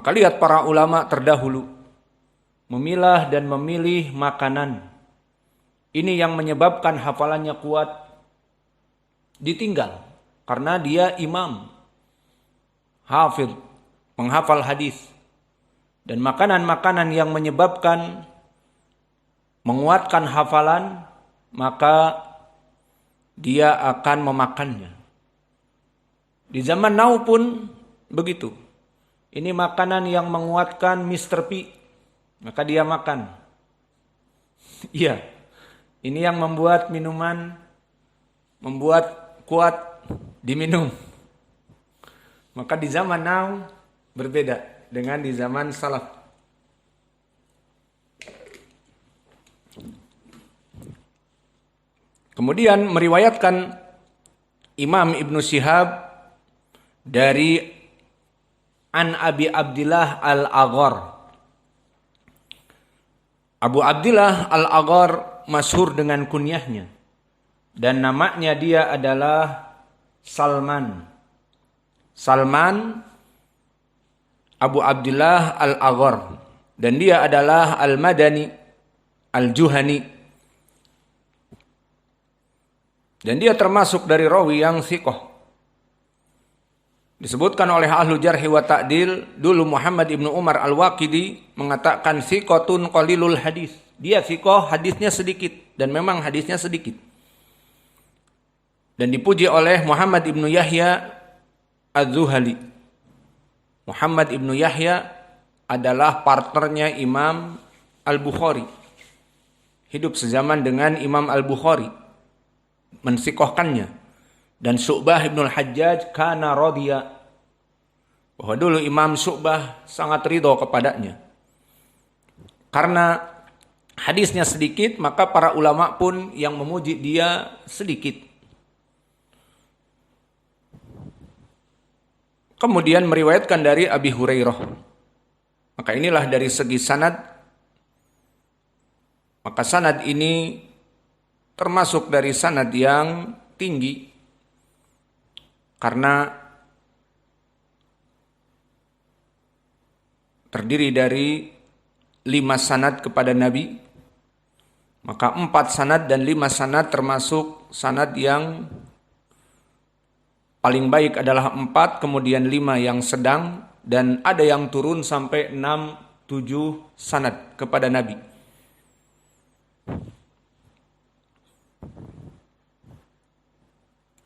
Maka lihat para ulama terdahulu memilah dan memilih makanan. Ini yang menyebabkan hafalannya kuat, ditinggal karena dia imam, hafidh, penghafal hadis. Dan makanan-makanan yang menyebabkan menguatkan hafalan, maka dia akan memakannya. Di zaman now pun begitu. Ini makanan yang menguatkan Mr. P, maka dia makan. Iya, ini yang membuat minuman, membuat kuat diminum. Maka di zaman now berbeda dengan di zaman salaf. Kemudian meriwayatkan Imam Ibnu Syihab dari An Abi Abdillah Al-Aghar. Abu Abdillah Al-Aghar masyhur dengan kunyahnya. Dan namanya dia adalah Salman. Salman Abu Abdillah Al-Aghar. Dan dia adalah Al-Madani Al-Juhani. Dan dia termasuk dari rawi yang thiqah. Disebutkan oleh ahlu jarhi wa ta'dil, dulu Muhammad ibnu Umar al-Waqidi mengatakan thiqatun qalilul hadis. Dia thiqah, hadisnya sedikit. Dan memang hadisnya sedikit. Dan dipuji oleh Muhammad ibnu Yahya Az-Zuhali. Muhammad ibnu Yahya adalah partnernya Imam Al-Bukhari. Hidup sezaman dengan Imam Al-Bukhari. Mensikohkannya. Dan Syu'bah ibn al-Hajjaj kana radhiya. Bahwa dulu Imam Syu'bah sangat ridho kepadanya. Karena hadisnya sedikit, maka para ulama pun yang memuji dia sedikit. Kemudian meriwayatkan dari Abi Hurairah. Maka inilah dari segi sanad. Maka sanad ini termasuk dari sanad yang tinggi. Karena terdiri dari 5 sanad kepada Nabi. Maka 4 sanad dan 5 sanad termasuk sanad yang paling baik adalah 4, kemudian 5 yang sedang, dan ada yang turun sampai 6-7 sanad kepada Nabi.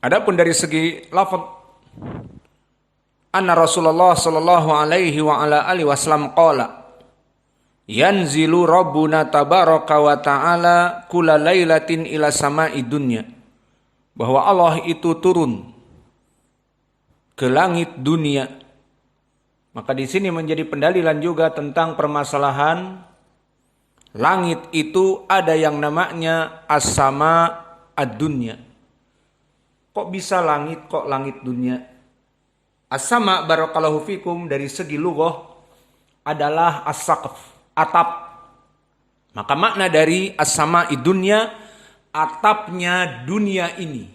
Adapun dari segi lafaz, anna Rasulullah sallallahu alaihi wa ala alihi wasallam qala, yanzilu rabbuna tabaraka wa ta'ala kulla lailatin ila sama'i dunya. Bahwa Allah itu turun ke langit dunia. Maka di sini menjadi pendalilan juga tentang permasalahan langit itu ada yang namanya as-sama ad-dunya. Kok bisa langit, kok langit dunia? As-sama barakallahu fikum dari segi lughah adalah as-saqf, atap. Maka makna dari as-sama ad-dunya, atapnya dunia ini.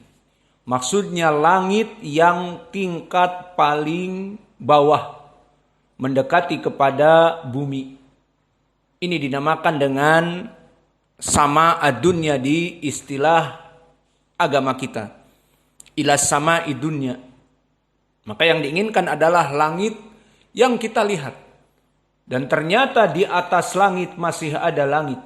Maksudnya langit yang tingkat paling bawah, mendekati kepada bumi. Ini dinamakan dengan sama ad-dunya di istilah agama kita. Ila sama idunya. Maka yang diinginkan adalah langit yang kita lihat. Dan ternyata di atas langit masih ada langit.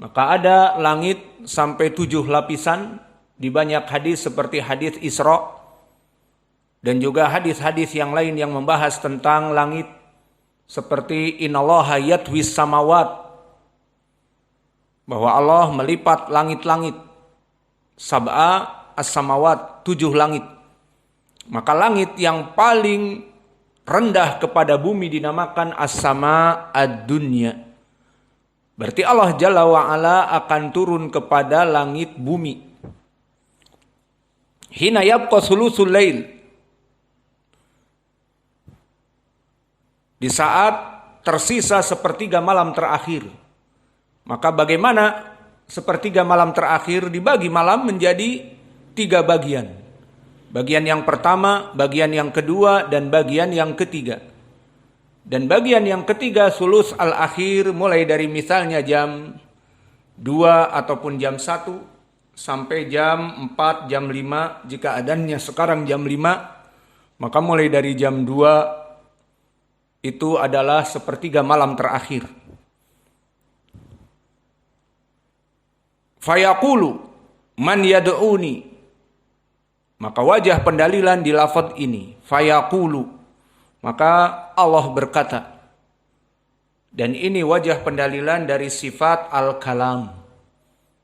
Maka ada langit sampai 7 lapisan. Di banyak hadis seperti hadis Isra. Dan juga hadis-hadis yang lain yang membahas tentang langit. Seperti innallaha yatwis samawat. Bahwa Allah melipat langit-langit. Sab'a as-samawat, 7 langit. Maka langit yang paling rendah kepada bumi dinamakan as-sama ad-dunya. Berarti Allah Jalla wa'ala akan turun kepada langit bumi. Hina yabqa sulusul lail. Di saat tersisa sepertiga malam terakhir. Maka bagaimana sepertiga malam terakhir dibagi malam menjadi 3 bagian. Bagian yang pertama, bagian yang kedua, dan bagian yang ketiga. Dan bagian yang ketiga sulus al-akhir mulai dari misalnya jam 2 ataupun jam 1 sampai jam 4, jam 5. Jika adanya sekarang jam 5, maka mulai dari jam 2 itu adalah sepertiga malam terakhir. Fayaqulu man yad'uni. Maka wajah pendalilan di lafaz ini. Fayaqulu. Maka Allah berkata, dan ini wajah pendalilan dari sifat al-kalam,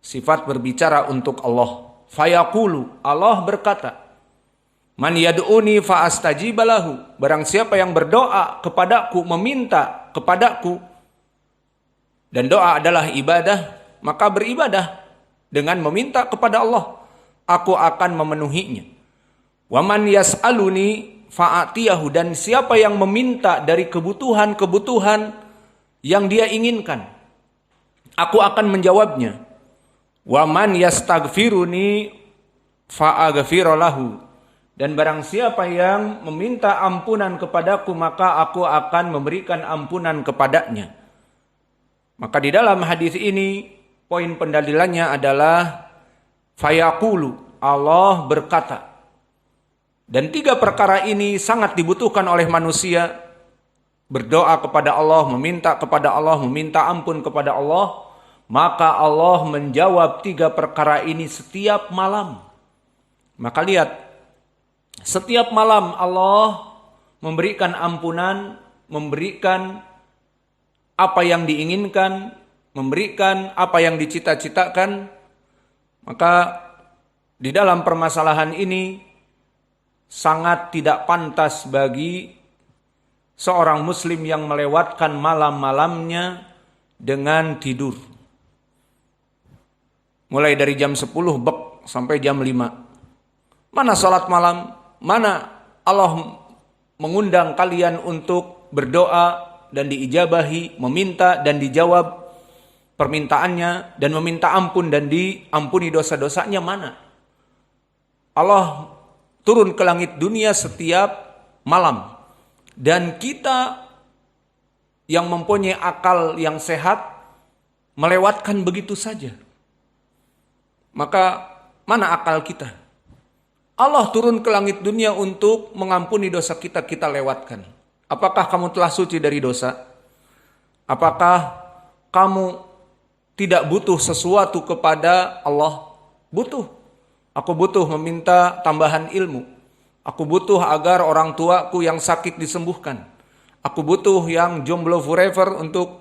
sifat berbicara untuk Allah. Fayaqulu, Allah berkata, man yad'uni fa'astajiba lahu. Barang siapa yang berdoa kepadaku, meminta kepadaku, dan doa adalah ibadah, maka beribadah dengan meminta kepada Allah, aku akan memenuhinya. Wa man yas'aluni fa'atiyahu. Dan siapa yang meminta dari kebutuhan-kebutuhan yang dia inginkan, aku akan menjawabnya. Wa man yastaghfiruni fa'aghfira lahu. Dan barang siapa yang meminta ampunan kepadaku, maka aku akan memberikan ampunan kepadanya. Maka di dalam hadis ini poin pendalilannya adalah fayaqulu, Allah berkata. Dan 3 perkara ini sangat dibutuhkan oleh manusia. Berdoa kepada Allah, meminta kepada Allah, meminta ampun kepada Allah. Maka Allah menjawab 3 perkara ini setiap malam. Maka lihat, setiap malam Allah memberikan ampunan, memberikan apa yang diinginkan, memberikan apa yang dicita-citakan. Maka di dalam permasalahan ini sangat tidak pantas bagi seorang muslim yang melewatkan malam-malamnya dengan tidur. Mulai dari jam 10 bek sampai jam 5. Mana salat malam? Mana Allah mengundang kalian untuk berdoa dan diijabahi, meminta dan dijawab permintaannya, dan meminta ampun dan diampuni dosa-dosanya? Mana? Allah turun ke langit dunia setiap malam. Dan kita yang mempunyai akal yang sehat melewatkan begitu saja. Maka mana akal kita? Allah turun ke langit dunia untuk mengampuni dosa kita, kita lewatkan. Apakah kamu telah suci dari dosa? Apakah kamu tidak butuh sesuatu kepada Allah? Butuh. Aku butuh meminta tambahan ilmu. Aku butuh agar orang tuaku yang sakit disembuhkan. Aku butuh yang jomblo forever untuk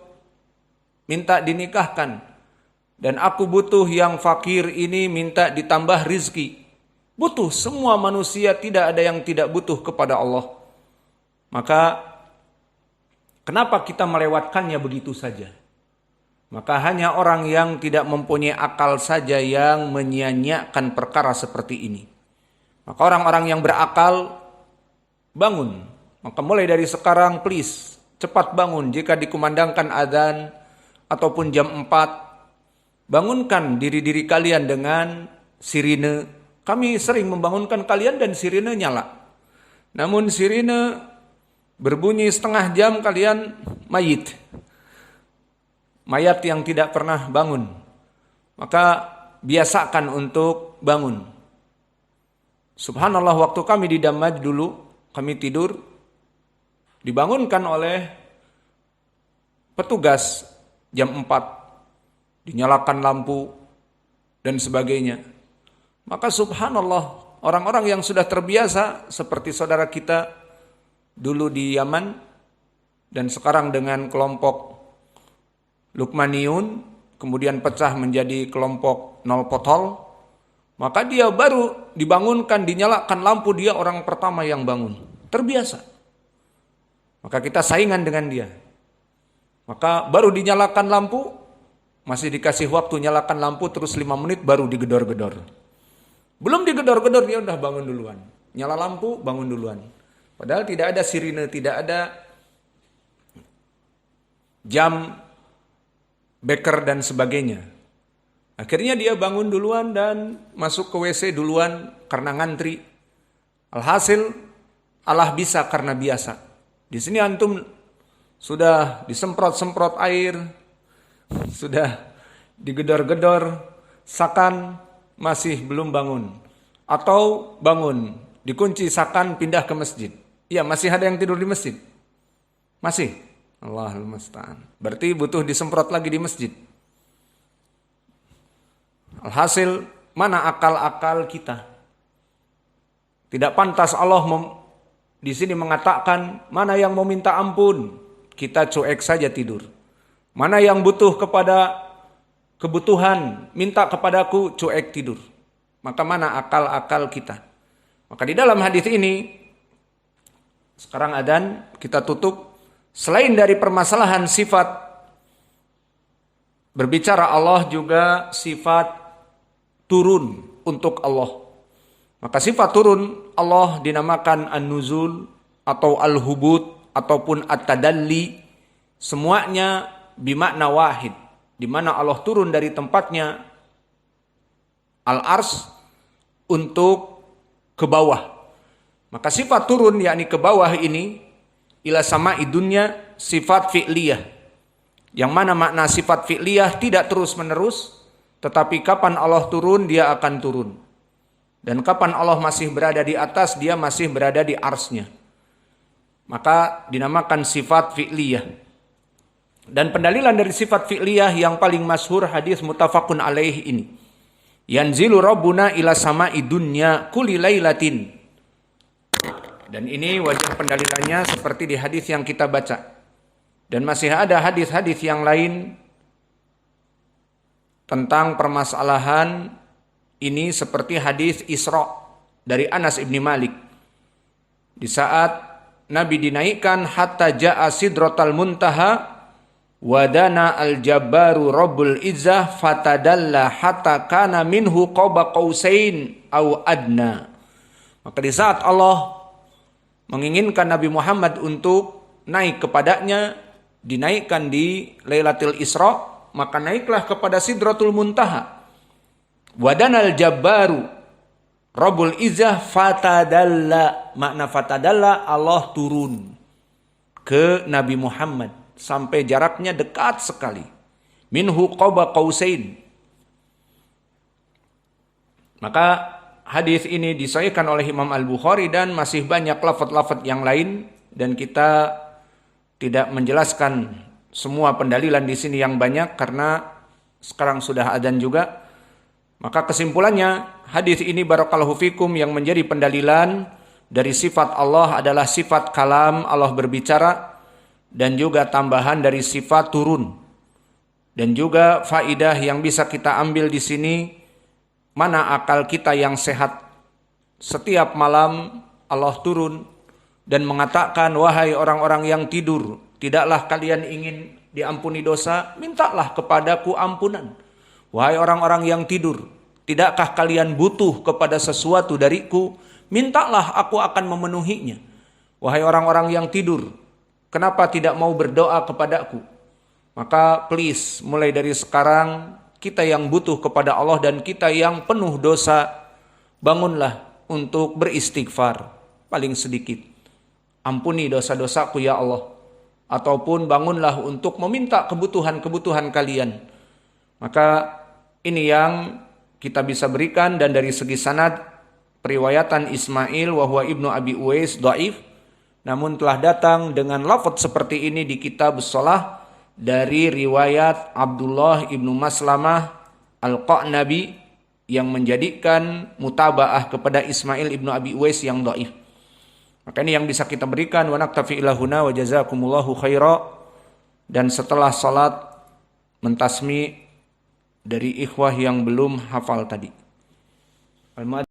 minta dinikahkan. Dan aku butuh yang fakir ini minta ditambah rizki. Butuh, semua manusia, tidak ada yang tidak butuh kepada Allah. Maka kenapa kita melewatkannya begitu saja? Maka hanya orang yang tidak mempunyai akal saja yang menyia-nyiakan perkara seperti ini. Maka orang-orang yang berakal bangun. Maka mulai dari sekarang please cepat bangun. Jika dikumandangkan adzan ataupun jam 4, bangunkan diri-diri kalian dengan sirine. Kami sering membangunkan kalian dan sirine nyala. Namun sirine berbunyi setengah jam kalian mayit. Mayat yang tidak pernah bangun. Maka biasakan untuk bangun. Subhanallah, waktu kami di Damaj dulu, kami tidur, dibangunkan oleh petugas jam 4, dinyalakan lampu dan sebagainya. Maka subhanallah, orang-orang yang sudah terbiasa seperti saudara kita dulu di Yaman dan sekarang dengan kelompok Lukmaniyun, kemudian pecah menjadi kelompok Nol Potol, maka dia baru dibangunkan, dinyalakan lampu, dia orang pertama yang bangun. Terbiasa. Maka kita saingan dengan dia. Maka baru dinyalakan lampu, masih dikasih waktu nyalakan lampu terus 5 menit baru digedor-gedor. Belum digedor-gedor dia udah bangun duluan. Nyala lampu, bangun duluan. Padahal tidak ada sirine, tidak ada jam beker dan sebagainya. Akhirnya dia bangun duluan dan masuk ke WC duluan karena ngantri. Alhasil Allah bisa karena biasa. Di sini antum sudah disemprot-semprot air, sudah digedor-gedor, sakan masih belum bangun. Atau bangun, dikunci sakan, pindah ke masjid. Ya, masih ada yang tidur di masjid. Masih. Allahul musta'an. Berarti butuh disemprot lagi di masjid. Alhasil, mana akal-akal kita? Tidak pantas Allah di sini mengatakan, mana yang mau minta ampun, kita cuek saja tidur. Mana yang butuh kepada kebutuhan, minta kepadaku, cuek tidur. Maka mana akal-akal kita? Maka di dalam hadis ini, sekarang adzan, kita tutup. Selain dari permasalahan sifat berbicara Allah, juga sifat turun untuk Allah. Maka sifat turun Allah dinamakan an-nuzul atau al-hubut ataupun at-tadalli. Semuanya bimakna wahid. Di mana Allah turun dari tempatnya al-ars untuk ke bawah. Maka sifat turun yakni ke bawah ini ila sama'i dunya sifat fi'liyah. Yang mana makna sifat fi'liyah tidak terus menerus, tetapi kapan Allah turun dia akan turun. Dan kapan Allah masih berada di atas, dia masih berada di arsnya. Maka dinamakan sifat fi'liyah. Dan pendalilan dari sifat fi'liyah yang paling masyhur hadis muttafaqun alaih ini. Yanzilu rabbuna ila sama'i dunya kulli lailatin. Dan ini wajah pendalilannya seperti di hadis yang kita baca. Dan masih ada hadis-hadis yang lain tentang permasalahan ini seperti hadis Isra dari Anas ibni Malik. Di saat Nabi dinaikkan hatta ja'a sidratal muntaha wadana al-jabbaru rabbul izzah fatadalla hatta kana minhu qaba qausain au adna. Maka di saat Allah menginginkan Nabi Muhammad untuk naik kepadanya, dinaikkan di Lailatul Isra, maka naiklah kepada Sidratul Muntaha. Wadanal Jabbaru Rabbul Izzah fatadalla. Makna fatadalla, Allah turun ke Nabi Muhammad sampai jaraknya dekat sekali. Minhu qaba qausain. Maka hadis ini disahihkan oleh Imam Al-Bukhari dan masih banyak lafaz-lafaz yang lain, dan kita tidak menjelaskan semua pendalilan di sini yang banyak karena sekarang sudah adzan juga. Maka kesimpulannya, hadis ini barakallahu fikum yang menjadi pendalilan dari sifat Allah adalah sifat kalam, Allah berbicara, dan juga tambahan dari sifat turun. Dan juga faidah yang bisa kita ambil di sini, mana akal kita yang sehat. Setiap malam Allah turun dan mengatakan, wahai orang-orang yang tidur, tidaklah kalian ingin diampuni dosa, mintalah kepadaku ampunan. Wahai orang-orang yang tidur, tidakkah kalian butuh kepada sesuatu dariku? Mintalah, aku akan memenuhinya. Wahai orang-orang yang tidur, kenapa tidak mau berdoa kepadaku? Maka please, mulai dari sekarang, kita yang butuh kepada Allah dan kita yang penuh dosa, bangunlah untuk beristighfar. Paling sedikit, ampuni dosa-dosaku ya Allah. Ataupun bangunlah untuk meminta kebutuhan-kebutuhan kalian. Maka ini yang kita bisa berikan. Dan dari segi sanad, periwayatan Ismail wa huwa ibnu Abi Uwais dhaif, namun telah datang dengan lafaz seperti ini di kitab shalah dari riwayat Abdullah ibnu Maslamah Al-Qa'nabi yang menjadikan mutabaah kepada Ismail ibnu Abi Uwais yang dhaif. Maka ini yang bisa kita berikan. Wa naktafi ilahuna wa jazakumullahu khaira. Dan setelah salat mentasmi dari ikhwah yang belum hafal tadi.